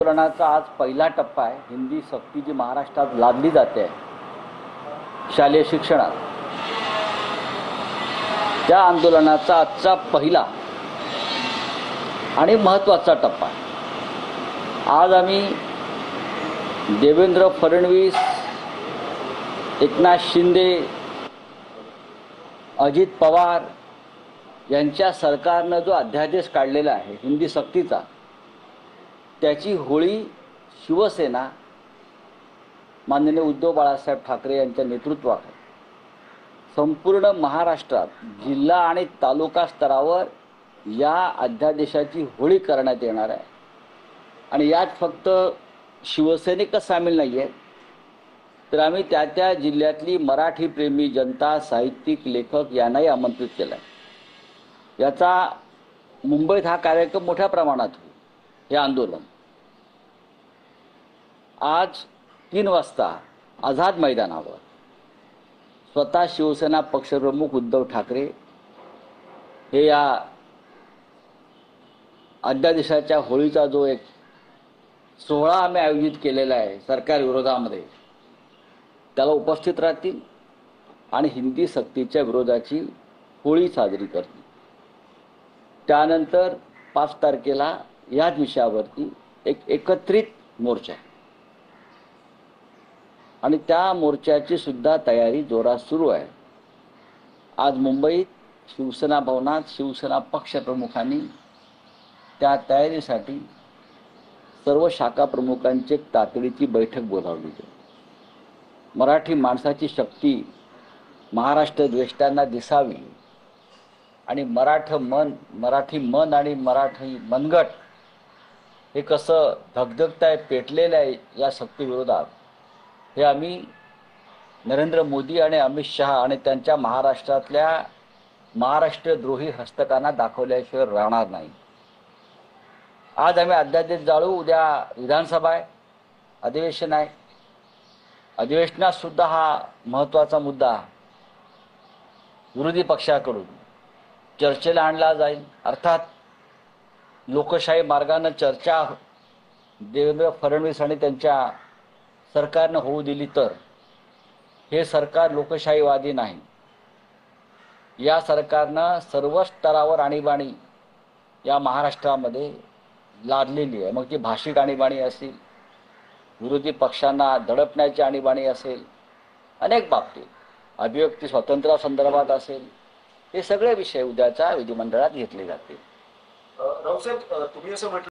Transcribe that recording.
आंदोलनाचा आज पहिला टप्पा आहे। हिंदी सक्ती जी महाराष्ट्रात लादली जाते आहे शालेय शिक्षणात, त्या आंदोलनाचा आजचा पहिला आणि महत्त्वाचा टप्पा आहे। आज आम्ही देवेंद्र फडणवीस, एकनाथ शिंदे, अजित पवार यांच्या सरकारनं जो अध्यादेश काढलेला आहे हिंदी सक्तीचा, त्याची होळी शिवसेना माननीय उद्धव बाळासाहेब ठाकरे यांच्या नेतृत्वाखाली संपूर्ण महाराष्ट्रात जिल्हा आणि तालुका स्तरावर या अध्यादेशाची होळी करण्यात येणार आहे। आणि यात फक्त शिवसैनिकच सामील नाही आहेत, तर आम्ही त्या जिल्ह्यातली मराठी प्रेमी जनता, साहित्यिक, लेखक यांनाही आमंत्रित केलं आहे। याचा मुंबईत हा कार्यक्रम मोठ्या प्रमाणात होईल। हे आंदोलन आज 3 वाजता आझाद मैदानावर स्वतः शिवसेना पक्षप्रमुख उद्धव ठाकरे हे या अध्यादेशाच्या होळीचा जो एक सोहळा आम्ही आयोजित केलेला आहे सरकार विरोधामध्ये, त्याला उपस्थित राहतील आणि हिंदी सक्तीच्या विरोधाची होळी साजरी करतील। त्यानंतर 5 तारखेला याच विषयावरती एक एकत्रित मोर्चा आणि त्या मोर्चाची सुद्धा तयारी जोरात सुरू आहे। आज मुंबईत शिवसेना भवनात शिवसेना पक्षप्रमुखांनी त्या तयारीसाठी सर्व शाखा प्रमुखांची एक तातडीची बैठक बोलावली आहे। मराठी माणसाची शक्ती महाराष्ट्र द्वेष्टांना दिसावी आणि मराठी मन आणि मराठी मनगट हे कसं धगधगत आहे, पेटलेलं आहे या शक्तीविरोधात, हे आम्ही नरेंद्र मोदी आणि अमित शहा आणि त्यांच्या महाराष्ट्रातल्या महाराष्ट्रद्रोही हस्तकांना दाखवल्याशिवाय राहणार नाही। आज आम्ही अध्यादेश जाळू, उद्या विधानसभा आहे, अधिवेशन आहे। अधिवेशनात सुद्धा हा महत्त्वाचा मुद्दा विरोधी पक्षाकडून चर्चेला आणला जाईल। अर्थात लोकशाही मार्गाने चर्चा देवेंद्र फडणवीस आणि त्यांच्या सरकारनं होऊ दिली तर हे सरकार लोकशाहीवादी नाही। या सरकारनं सर्व स्तरावर आणीबाणी या महाराष्ट्रामध्ये लादलेली आहे। मग ती भाषिक आणीबाणी असेल, विरोधी पक्षांना दडपण्याची आणीबाणी असेल, अनेक बाबतीत अभिव्यक्ती स्वातंत्र्यासंदर्भात असेल, हे सगळे विषय उद्याच्या विधिमंडळात घेतले जातील। रावसाहेब, तुम्ही असं म्हटलं